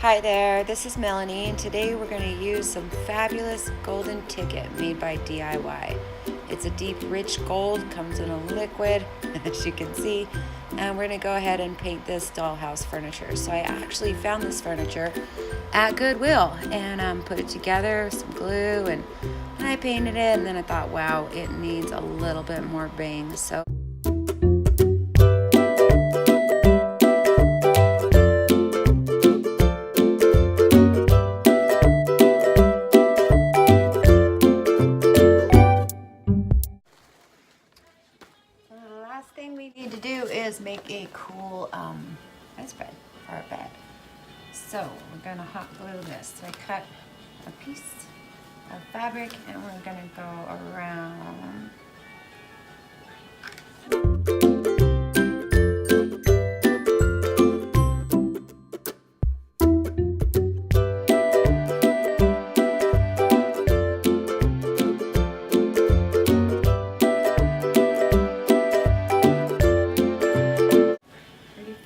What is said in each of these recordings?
Hi there, this is Melanie, and today we're going to use some fabulous golden ticket made by DIY. It's a deep, rich gold, comes in a liquid, as you can see, and we're going to go ahead and paint this dollhouse furniture. So I actually found this furniture at Goodwill and put it together with some glue, and I painted it, and then I thought, wow, it needs a little bit more bang. So last thing we need to do is make a cool bedspread for our bed. So we're gonna hot glue this. So I cut a piece of fabric and we're gonna go around.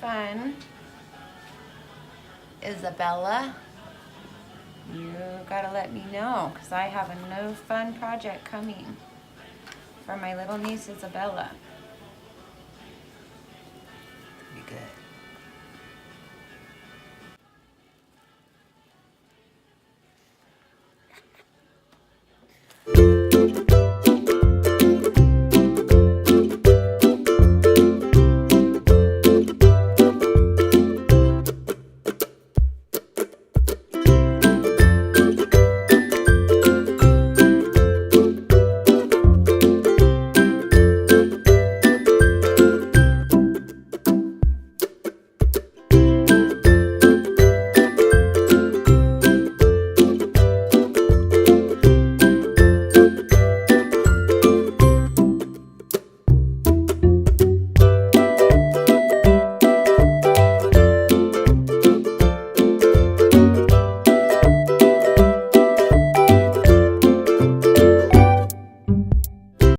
Fun. Isabella, you gotta let me know because I have a no fun project coming for my little niece Isabella. Be good.